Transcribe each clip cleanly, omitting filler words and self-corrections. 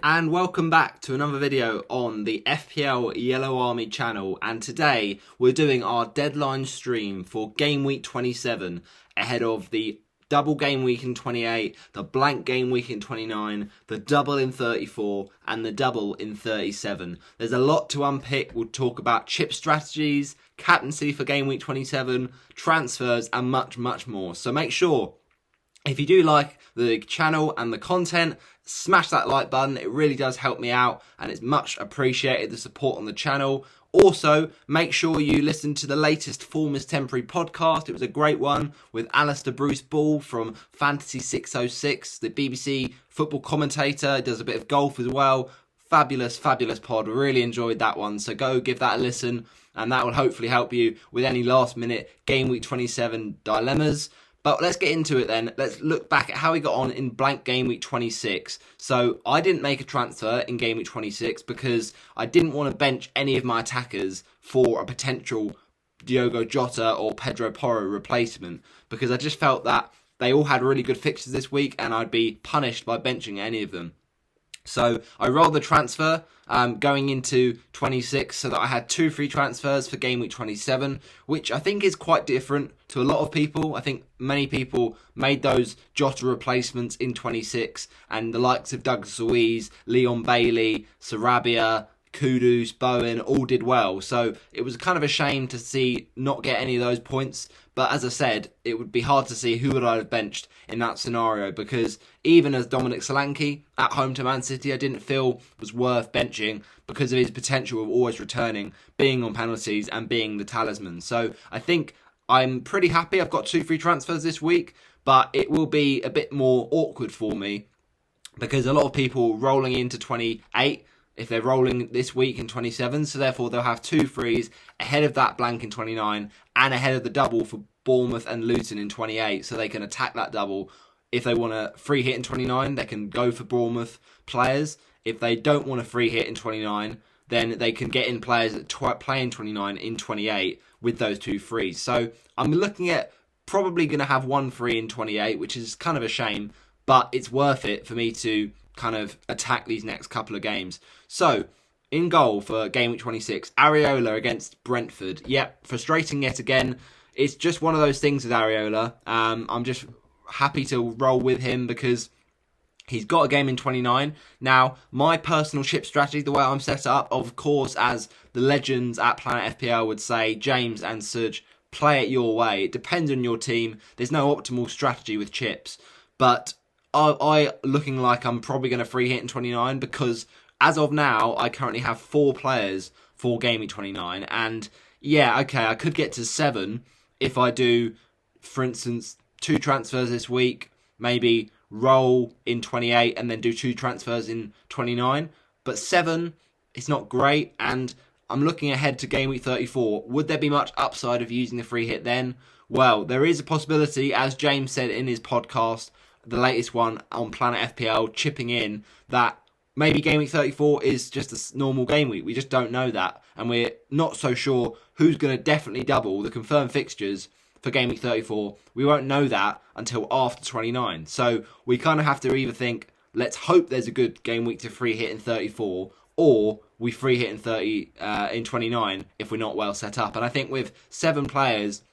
And welcome back to another video on the FPL Yellow Army channel, and today we're doing our deadline stream for Game Week 27 ahead of the double game week in 28, the blank game week in 29, the double in 34 and the double in 37. There's a lot to unpick. We'll talk about chip strategies, captaincy for Game Week 27, transfers and much more. So make sure, if you do like the channel and the content, smash that like button. It really does help me out and it's much appreciated, the support on the channel. Also, make sure you listen to the latest Form is Temporary podcast. It was a great one with Alistair Bruce Ball from Fantasy 606, the BBC football commentator. He does a bit of golf as well. Fabulous pod. Really enjoyed that one. So go give that a listen and that will hopefully help you with any last minute Game Week 27 dilemmas. But let's get into it then. Let's look back at how we got on in blank Game Week 26. So I didn't make a transfer in Game Week 26 because I didn't want to bench any of my attackers for a potential Diogo Jota or Pedro Porro replacement, because I just felt that they all had really good fixtures this week and I'd be punished by benching any of them. So I rolled the transfer going into 26 so that I had 2 free transfers for Game Week 27, which I think is quite different to a lot of people. I think many people made those Jota replacements in 26, and the likes of Douglas Luiz, Leon Bailey, Sarabia, Kudus, Bowen all did well. So it was kind of a shame to see not get any of those points. But as I said, it would be hard to see who would I have benched in that scenario, because even as Dominic Solanke at home to Man City, I didn't feel was worth benching because of his potential of always returning, being on penalties and being the talisman. So I think I'm pretty happy. I've got 2 free transfers this week, but it will be a bit more awkward for me because a lot of people rolling into 28 if they're rolling this week in 27, so therefore they'll have 2 frees ahead of that blank in 29 and ahead of the double for Bournemouth and Luton in 28, so they can attack that double. If they want a free hit in 29, they can go for Bournemouth players. If they don't want a free hit in 29, then they can get in players that play in 29 in 28 with those 2 frees. So I'm looking at probably going to have 1 free in 28, which is kind of a shame, but it's worth it for me to kind of attack these next couple of games. So, in goal for Game Week 26, Areola against Brentford. Yep, frustrating yet again. It's just one of those things with Areola. I'm just happy to roll with him because he's got a game in 29. Now, my personal chip strategy, the way I'm set up, of course, as the legends at Planet FPL would say, James and Suj, play it your way. It depends on your team. There's no optimal strategy with chips. But I looking like I'm probably going to free hit in 29 because as of now, I currently have 4 players for Game Week 29. And yeah, okay, I could get to 7 if I do, for instance, 2 transfers this week, maybe roll in 28 and then do 2 transfers in 29. But 7, it's not great. And I'm looking ahead to Game Week 34. Would there be much upside of using the free hit then? Well, there is a possibility, as James said in his podcast, the latest one on Planet FPL, chipping in, that maybe Game Week 34 is just a normal game week. We just don't know that. And we're not so sure who's going to definitely double the confirmed fixtures for Game Week 34. We won't know that until after 29. So we kind of have to either think, let's hope there's a good game week to free hit in 34, or we free hit in 29 if we're not well set up. And I think with 7 players,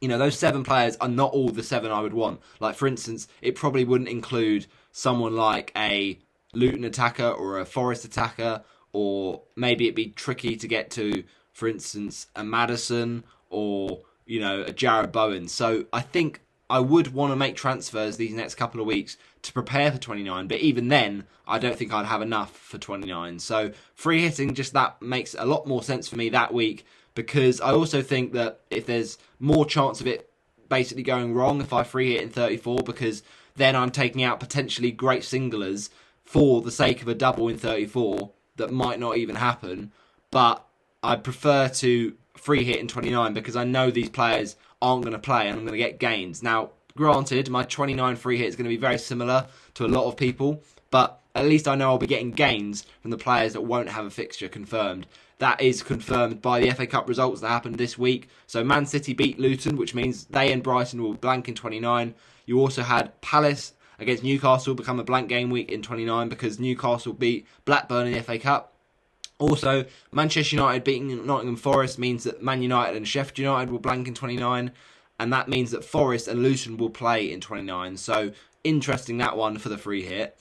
you know, those 7 players are not all the 7 I would want. Like, for instance, it probably wouldn't include someone like a Luton attacker or a Forest attacker, or maybe it'd be tricky to get to, for instance, a Maddison or, you know, a Jarrod Bowen. So I think I would want to make transfers these next couple of weeks to prepare for 29, but even then, I don't think I'd have enough for 29. So free hitting, just that makes a lot more sense for me that week, because I also think that if there's more chance of it basically going wrong if I free hit in 34, because then I'm taking out potentially great singlers for the sake of a double in 34 that might not even happen. But I prefer to free hit in 29 because I know these players aren't going to play and I'm going to get gains. Now, granted, my 29 free hit is going to be very similar to a lot of people, but at least I know I'll be getting gains from the players that won't have a fixture confirmed. That is confirmed by the FA Cup results that happened this week. So Man City beat Luton, which means they and Brighton will blank in 29. You also had Palace against Newcastle become a blank game week in 29 because Newcastle beat Blackburn in the FA Cup. Also, Manchester United beating Nottingham Forest means that Man United and Sheffield United will blank in 29, and that means that Forest and Luton will play in 29. So, interesting that one for the free hit.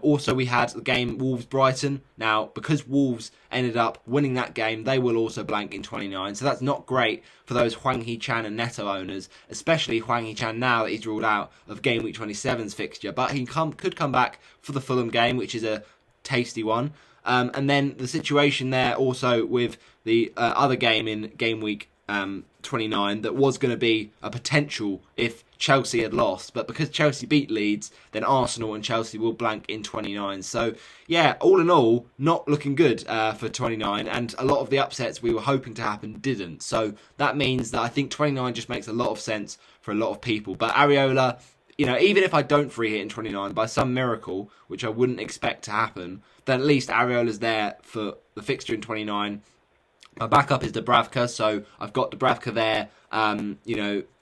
Also, we had the game Wolves-Brighton. Now, because Wolves ended up winning that game, they will also blank in 29. So that's not great for those Hwang Hee-chan and Neto owners, especially Hwang Hee-chan now that he's ruled out of Game Week 27's fixture. But he could come back for the Fulham game, which is a tasty one. And then the situation there also with the other game in Game Week 29 that was going to be a potential if Chelsea had lost, but because Chelsea beat Leeds, then Arsenal and Chelsea will blank in 29. So yeah, all in all, not looking good for 29, and a lot of the upsets we were hoping to happen didn't. So that means that I think 29 just makes a lot of sense for a lot of people. But Areola, even if I don't free hit in 29 by some miracle, which I wouldn't expect to happen, then at least Areola's there for the fixture in 29. My backup is Dubravka, so I've got Dubravka there,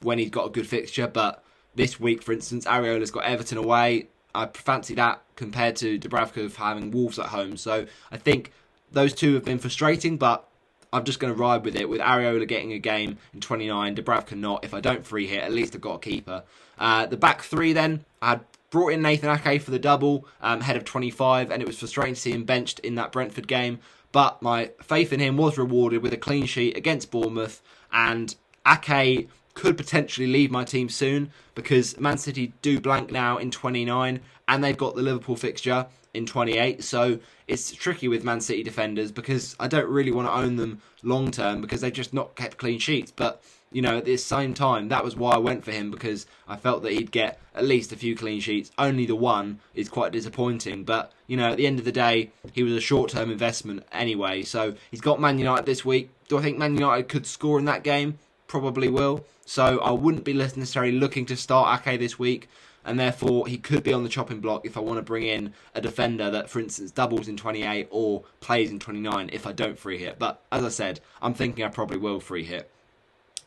when he's got a good fixture. But this week, for instance, Areola's got Everton away. I fancy that compared to Dubravka having Wolves at home. So I think those two have been frustrating, but I'm just going to ride with it, with Areola getting a game in 29, Dubravka not. If I don't free hit, at least I've got a keeper. The back three then, I had brought in Nathan Ake for the double, head of 25, and it was frustrating to see him benched in that Brentford game. But my faith in him was rewarded with a clean sheet against Bournemouth, and Ake could potentially leave my team soon because Man City do blank now in 29, and they've got the Liverpool fixture in 28. So it's tricky with Man City defenders because I don't really want to own them long term because they've just not kept clean sheets. But at the same time, that was why I went for him, because I felt that he'd get at least a few clean sheets. Only the one is quite disappointing, but at the end of the day, he was a short-term investment anyway. So he's got Man United this week. Do I think Man United could score in that game? Probably will. So I wouldn't be necessarily looking to start Ake this week, and therefore he could be on the chopping block if I want to bring in a defender that, for instance, doubles in 28 or plays in 29 if I don't free hit. But as I said, I'm thinking I probably will free hit.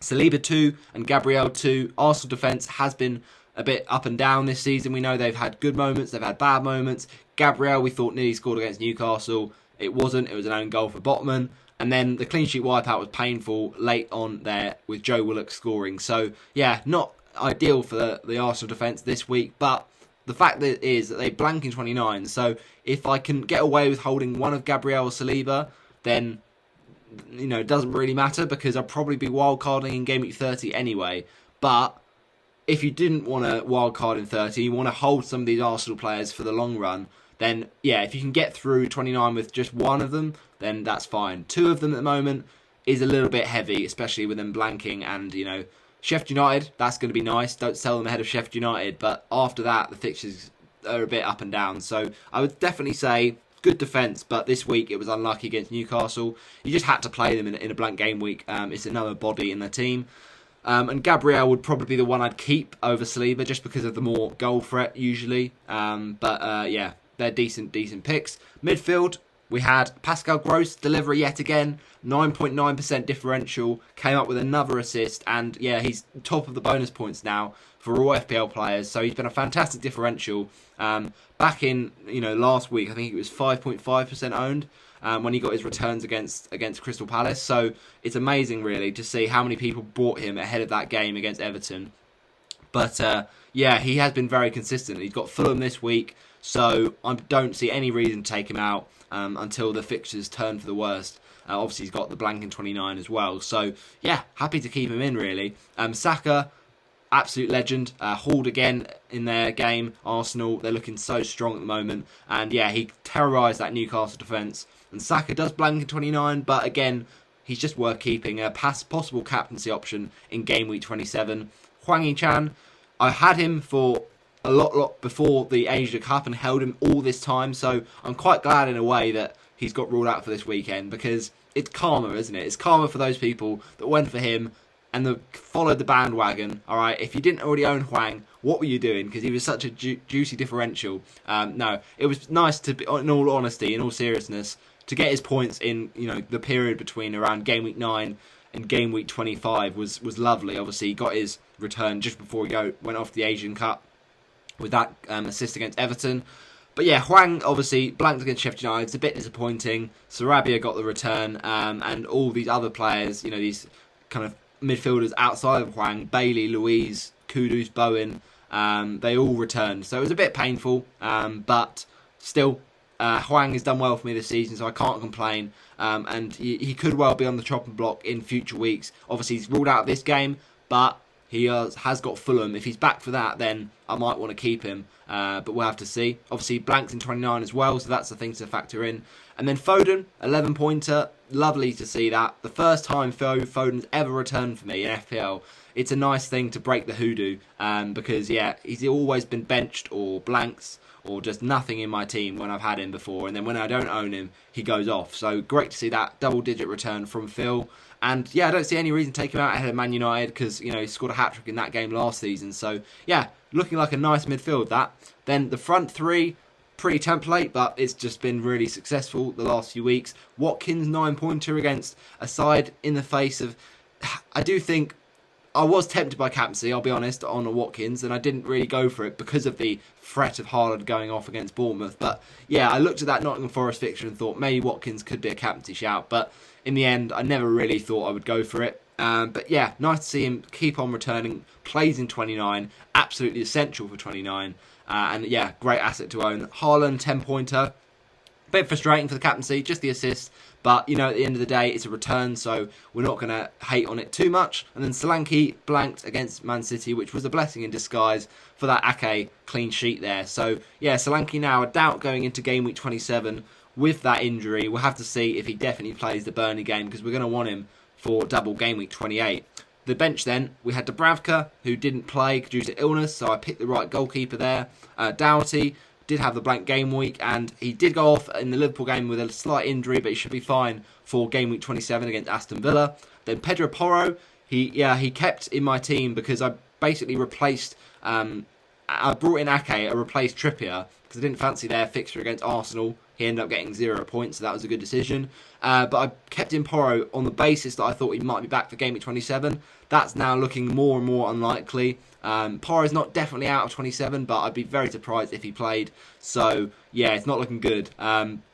Saliba 2 and Gabriel 2. Arsenal defence has been a bit up and down this season. We know they've had good moments, they've had bad moments. Gabriel, we thought nearly scored against Newcastle. It wasn't. It was an own goal for Botman. And then the clean sheet wipeout was painful late on there with Joe Willock scoring. So, yeah, not ideal for the Arsenal defence this week. But the fact that is that they blank in 29. So if I can get away with holding one of Gabriel or Saliba, then it doesn't really matter because I'll probably be wildcarding in Game Week 30 anyway. But if you didn't want to wildcard in 30, you want to hold some of these Arsenal players for the long run, then yeah, if you can get through 29 with just one of them, then that's fine. Two of them at the moment is a little bit heavy, especially with them blanking, and Sheffield United, that's going to be nice. Don't sell them ahead of Sheffield United, but after that, the fixtures are a bit up and down. So I would definitely say good defence, but this week it was unlucky against Newcastle. You just had to play them in a blank game week. It's another body in the team. And Gabriel would probably be the one I'd keep over Saliba just because of the more goal threat usually. Yeah, they're decent picks. Midfield, we had Pascal Gross deliver yet again. 9.9% differential, came up with another assist, and yeah, he's top of the bonus points now for all FPL players. So he's been a fantastic differential. Back in last week, I think it was 5.5% owned when he got his returns against Crystal Palace. So it's amazing, really, to see how many people bought him ahead of that game against Everton. But yeah, he has been very consistent. He's got Fulham this week, so I don't see any reason to take him out until the fixtures turn for the worst. Obviously, he's got the blank in 29 as well. So, yeah, happy to keep him in, really. Saka, absolute legend. Hauled again in their game. Arsenal, they're looking so strong at the moment. And, yeah, he terrorised that Newcastle defence. And Saka does blank in 29, but, again, he's just worth keeping. A possible captaincy option in Game Week 27. Hwang Hee-chan, I had him for a lot before the Asia Cup and held him all this time. So, I'm quite glad in a way that he's got ruled out for this weekend, because it's karma, isn't it? It's karma for those people that went for him and followed the bandwagon. All right, if you didn't already own Hwang, what were you doing? Because he was such a juicy differential. No, it was nice to, in all honesty, in all seriousness, to get his points in the period between around Game Week 9 and Game Week 25 was lovely. Obviously, he got his return just before he went off the Asian Cup with that assist against Everton. But yeah, Hwang obviously blanked against Sheffield United. It's a bit disappointing. Sarabia got the return, and all these other players, these kind of midfielders outside of Hwang, Bailey, Louise, Kudus, Bowen, they all returned. So it was a bit painful, but still, Hwang has done well for me this season, so I can't complain. And he could well be on the chopping block in future weeks. Obviously, he's ruled out of this game, but he has got Fulham. If he's back for that, then I might want to keep him. But we'll have to see. Obviously, blanked in 29 as well, so that's the thing to factor in. And then Foden, 11-pointer. Lovely to see that. The first time Foden's ever returned for me in FPL. It's a nice thing to break the hoodoo. Because, yeah, he's always been benched or blanks or just nothing in my team when I've had him before. And then when I don't own him, he goes off. So great to see that double-digit return from Phil. And yeah, I don't see any reason to take him out ahead of Man United because, he scored a hat-trick in that game last season. So yeah, looking like a nice midfield that. Then the front three, pretty template, but it's just been really successful the last few weeks. Watkins, 9-pointer against a side in the face of... I do think I was tempted by captaincy, I'll be honest, on a Watkins, and I didn't really go for it because of the threat of Haaland going off against Bournemouth. But yeah, I looked at that Nottingham Forest fixture and thought maybe Watkins could be a captaincy shout, but in the end, I never really thought I would go for it. But yeah, nice to see him keep on returning. Plays in 29, absolutely essential for 29. And yeah, great asset to own. Haaland, 10-pointer. Bit frustrating for the captaincy, just the assist. But, at the end of the day, it's a return, so we're not going to hate on it too much. And then Solanke blanked against Man City, which was a blessing in disguise for that Ake clean sheet there. So, yeah, Solanke now, I doubt going into game week 27 with that injury. We'll have to see if he definitely plays the Burnley game, because we're going to want him for double game week 28. The bench then, we had Dubravka, who didn't play due to illness, so I picked the right goalkeeper there. Doughty did have the blank game week, and he did go off in the Liverpool game with a slight injury, but he should be fine for game week 27 against Aston Villa. Then Pedro Porro, he kept in my team because I basically replaced... I brought in Ake, I replaced Trippier, because I didn't fancy their fixture against Arsenal. He ended up getting 0 points, so that was a good decision. But I kept in Porro on the basis that I thought he might be back for game week 27. That's now looking more and more unlikely. Porro's not definitely out of 27, but I'd be very surprised if he played. So, yeah, it's not looking good.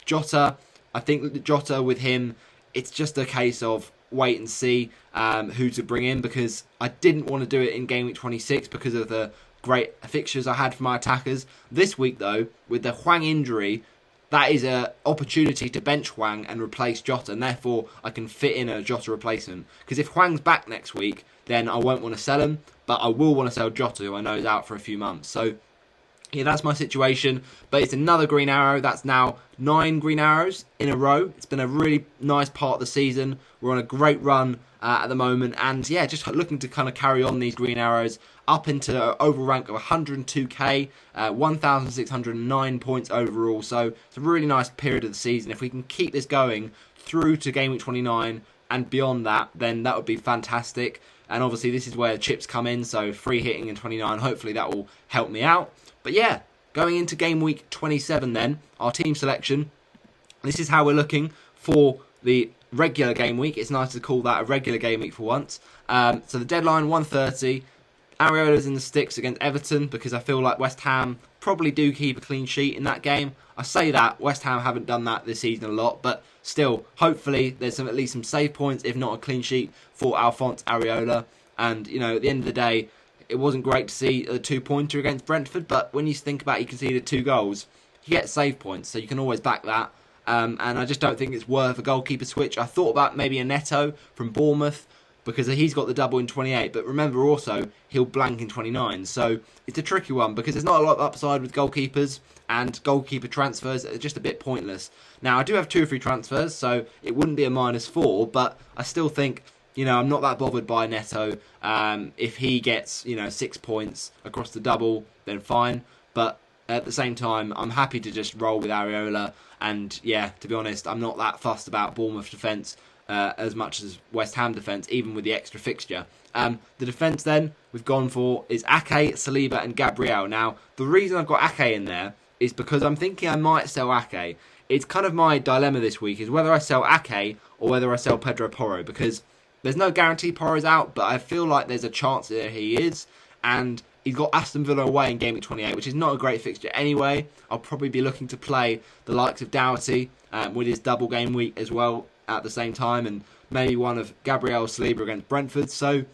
Jota, I think that Jota with him, it's just a case of wait and see who to bring in, because I didn't want to do it in game week 26 because of the great fixtures I had for my attackers. This week, though, with the Hwang injury, that is an opportunity to bench Hwang and replace Jota, and therefore I can fit in a Jota replacement. Because if Hwang's back next week, then I won't want to sell him, but I will want to sell Jota, who I know is out for a few months. So, yeah, that's my situation. But it's another green arrow. That's now 9 green arrows in a row. It's been a really nice part of the season. We're on a great run at the moment. And, yeah, just looking to kind of carry on these green arrows up into an overall rank of 102k, 1,609 points overall. So it's a really nice period of the season. If we can keep this going through to game week 29 and beyond that, then that would be fantastic. And obviously this is where the chips come in, so free hitting in 29, hopefully that will help me out. But yeah, going into game week 27 then, our team selection, this is how we're looking for the regular game week. It's nice to call that a regular game week for once. So the deadline, 1:30. Areola's in the sticks against Everton because I feel like West Ham probably do keep a clean sheet in that game. I say that, West Ham haven't done that this season a lot, but still, hopefully there's at least some save points, if not a clean sheet, for Alphonse Areola. And, at the end of the day, it wasn't great to see a 2-pointer against Brentford, but when you think about it, he conceded 2 goals. He gets save points, so you can always back that. And I just don't think it's worth a goalkeeper switch. I thought about maybe a Neto from Bournemouth, because he's got the double in 28, but remember also, he'll blank in 29. So it's a tricky one, because there's not a lot of upside with goalkeepers, and goalkeeper transfers are just a bit pointless. Now, I do have 2 free transfers, so it wouldn't be a -4, but I still think, I'm not that bothered by Neto. If he gets, 6 points across the double, then fine. But at the same time, I'm happy to just roll with Areola. And yeah, to be honest, I'm not that fussed about Bournemouth defence as much as West Ham defence, even with the extra fixture. The defence then we've gone for is Ake, Saliba and Gabriel. Now, the reason I've got Ake in there is because I'm thinking I might sell Ake. It's kind of my dilemma this week, is whether I sell Ake or whether I sell Pedro Porro, because there's no guarantee Porro's out, but I feel like there's a chance that he is. And he's got Aston Villa away in Game Week 28, which is not a great fixture anyway. I'll probably be looking to play the likes of Doughty with his double game week as well at the same time, and maybe one of Gabriel Saliba against Brentford. So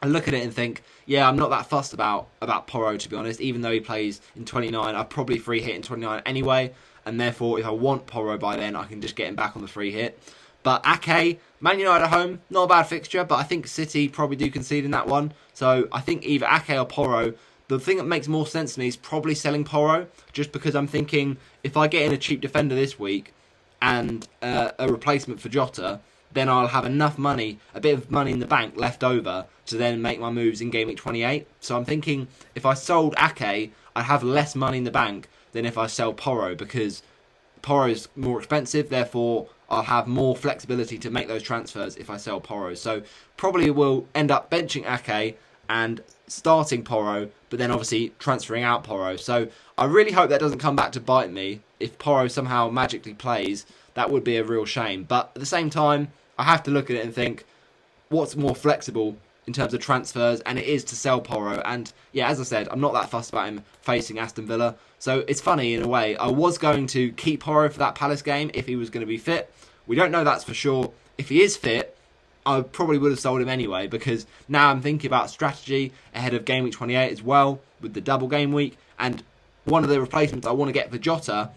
I look at it and think, yeah, I'm not that fussed about Porro, to be honest. Even though he plays in 29, I'll probably free hit in 29 anyway, and therefore if I want Porro by then, I can just get him back on the free hit. But Ake, Man United at home, not a bad fixture, but I think City probably do concede in that one. So I think either Ake or Porro. The thing that makes more sense to me is probably selling Porro, just because I'm thinking if I get in a cheap defender this week and a replacement for Jota, then I'll have enough money, a bit of money in the bank left over to then make my moves in Game Week 28. So I'm thinking if I sold Ake, I'd have less money in the bank than if I sell Porro, because Porro is more expensive, therefore I'll have more flexibility to make those transfers if I sell Porro. So probably will end up benching Ake and starting Porro, but then obviously transferring out Porro. So I really hope that doesn't come back to bite me. If Porro somehow magically plays, that would be a real shame. But at the same time, I have to look at it and think, what's more flexible in terms of transfers, and it is to sell Porro. And yeah, as I said, I'm not that fussed about him facing Aston Villa. So it's funny in a way. I was going to keep Porro for that Palace game if he was going to be fit. We don't know that's for sure. If he is fit, I probably would have sold him anyway, because now I'm thinking about strategy ahead of Game Week 28 as well, with the double game week. And one of the replacements I want to get for Jota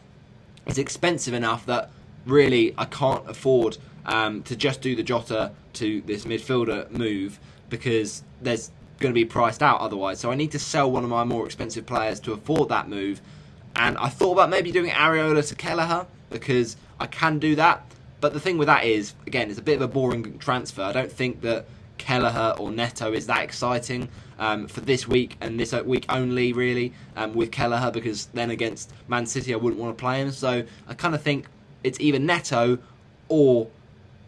is expensive enough that really I can't afford to just do the Jota to this midfielder move, because there's going to be priced out otherwise. So I need to sell one of my more expensive players to afford that move. And I thought about maybe doing Areola to Kelleher, because I can do that. But the thing with that is, again, it's a bit of a boring transfer. I don't think that Kelleher or Neto is that exciting for this week and this week only, really, with Kelleher, because then against Man City I wouldn't want to play him. So I kind of think it's either Neto or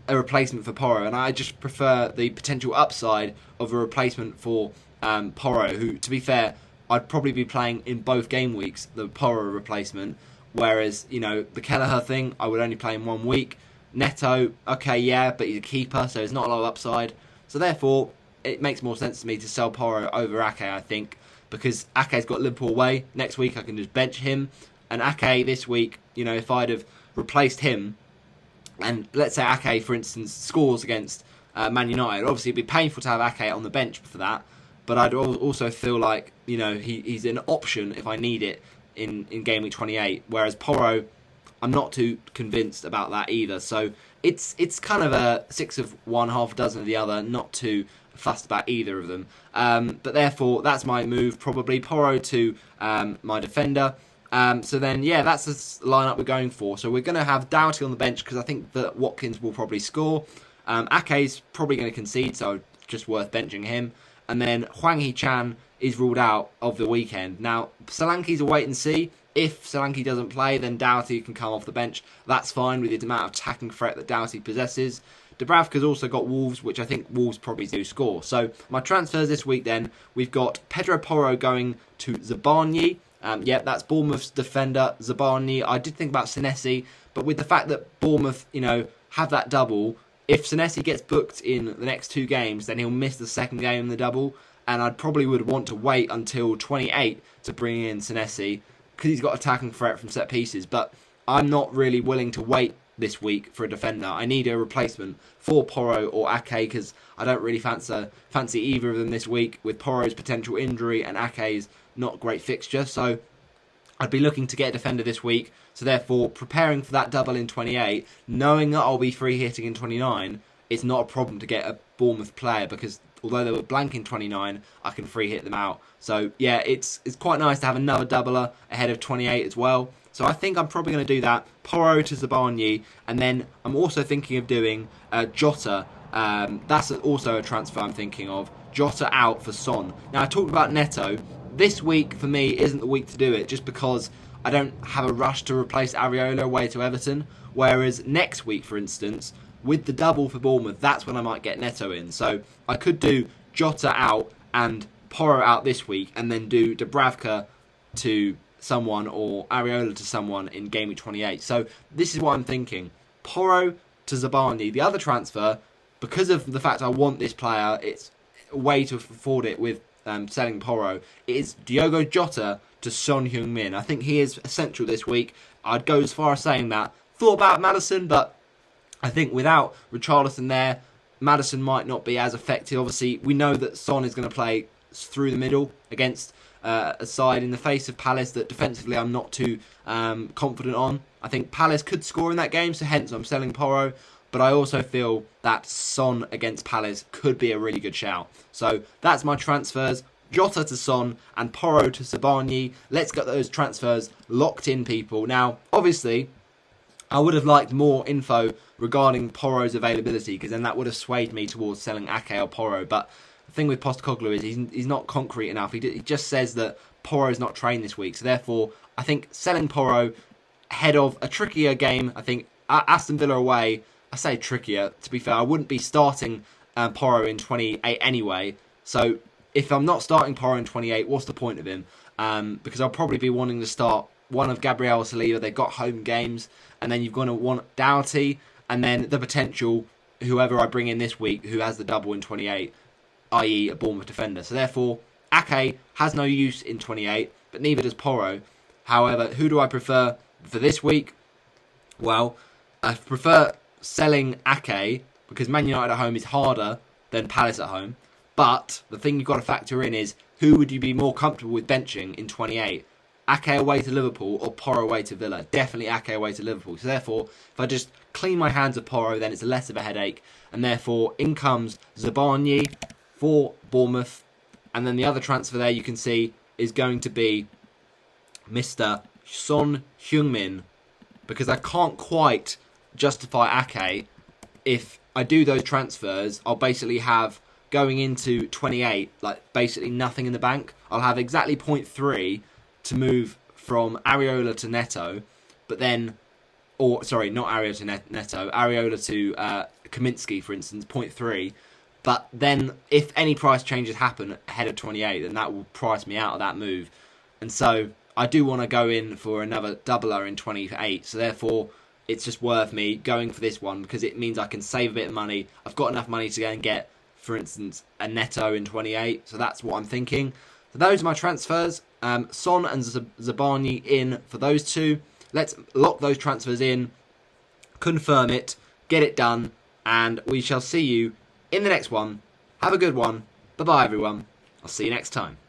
a replacement for Porro, and I just prefer the potential upside of a replacement for Porro, who, to be fair, I'd probably be playing in both game weeks, the Porro replacement, whereas, you know, the Kelleher thing, I would only play in 1 week. Neto, okay, yeah, but he's a keeper, so there's not a lot of upside. So therefore, it makes more sense to me to sell Porro over Ake, I think, because Ake's got Liverpool away. Next week I can just bench him, and Ake this week, you know, if I'd have replaced him, and let's say Ake, for instance, scores against Man United, obviously it'd be painful to have Ake on the bench for that, but I'd also feel like, you know, he's an option if I need it in Game Week 28, whereas Porro, I'm not too convinced about that either. So it's kind of a 6 of one, half a dozen of the other, not too fussed about either of them. But therefore, that's my move, probably. Porro to my defender. So then, yeah, that's the lineup we're going for. So we're going to have Doughty on the bench, because I think that Watkins will probably score. Ake's probably going to concede, so just worth benching him. And then Hwang Hee-chan is ruled out of the weekend. Now, Solanke's a wait and see. If Solanke doesn't play, then Doughty can come off the bench. That's fine with the amount of attacking threat that Doughty possesses. Dubravka's also got Wolves, which I think Wolves probably do score. So my transfers this week then, we've got Pedro Porro going to Zabarnyi. Yep, that's Bournemouth's defender, Zabarnyi. I did think about Senesi, but with the fact that Bournemouth, you know, have that double, if Senesi gets booked in the next 2 games, then he'll miss the second game in the double, and I probably would want to wait until 28 to bring in Senesi, because he's got attacking threat from set pieces. But I'm not really willing to wait this week for a defender. I need a replacement for Porro or Ake, because I don't really fancy either of them this week, with Porro's potential injury and Ake's not great fixture. So I'd be looking to get a defender this week. So therefore, preparing for that double in 28, knowing that I'll be free hitting in 29, it's not a problem to get a Bournemouth player, because although they were blank in 29, I can free hit them out. So yeah, it's quite nice to have another doubler ahead of 28 as well. So I think I'm probably going to do that. Porro to Zabarnyi, and then I'm also thinking of doing Jota. That's also a transfer I'm thinking of. Jota out for Son. Now, I talked about Neto. This week for me isn't the week to do it, just because I don't have a rush to replace Areola away to Everton. Whereas next week, for instance, with the double for Bournemouth, that's when I might get Neto in. So I could do Jota out and Porro out this week, and then do Dubravka to someone or Areola to someone in Game Week 28. So this is what I'm thinking. Porro to Zabarnyi. The other transfer, because of the fact I want this player, it's a way to afford it with selling Porro, it is Diogo Jota to Son Heung-min. I think he is essential this week. I'd go as far as saying that. Thought about Maddison, but I think without Richarlison there, Maddison might not be as effective. Obviously, we know that Son is going to play through the middle against a side in the face of Palace that defensively I'm not too confident on. I think Palace could score in that game, so hence I'm selling Porro. But I also feel that Son against Palace could be a really good shout. So that's my transfers. Jota to Son and Porro to Zabarnyi. Let's get those transfers locked in, people. Now, obviously, I would have liked more info regarding Porro's availability, because then that would have swayed me towards selling Ake or Porro. But the thing with Postecoglou is he's not concrete enough. He just says that Porro's not trained this week. So therefore, I think selling Porro ahead of a trickier game. I think Aston Villa away, I say trickier. To be fair, I wouldn't be starting Porro in 28 anyway. So if I'm not starting Porro in 28, what's the point of him? Because I'll probably be wanting to start one of Gabriel Saliba. They've got home games. And then you're going to want Doughty. And then the potential, whoever I bring in this week, who has the double in 28, i.e. a Bournemouth defender. So therefore, Ake has no use in 28, but neither does Porro. However, who do I prefer for this week? Well, I prefer selling Ake, because Man United at home is harder than Palace at home. But the thing you've got to factor in is, who would you be more comfortable with benching in 28? Ake away to Liverpool or Porro away to Villa? Definitely Ake away to Liverpool. So therefore, if I just clean my hands of Porro, then it's less of a headache. And therefore, in comes Zabarnyi for Bournemouth. And then the other transfer there you can see is going to be Mr. Son Heung-min, because I can't quite justify Ake. If I do those transfers, I'll basically have, going into 28, like basically nothing in the bank. I'll have exactly 0.3 to move from Areola to Neto, but then, or sorry, not Areola to Neto, Areola to Kaminsky, for instance, 0.3. But then, if any price changes happen ahead of 28, then that will price me out of that move. And so, I do want to go in for another doubler in 28, so therefore, it's just worth me going for this one, because it means I can save a bit of money. I've got enough money to go and get, for instance, a Neto in 28, so that's what I'm thinking. So those are my transfers. Son and Zabarnyi in for those two. Let's lock those transfers in, confirm it, get it done, and we shall see you in the next one. Have a good one. Bye-bye, everyone. I'll see you next time.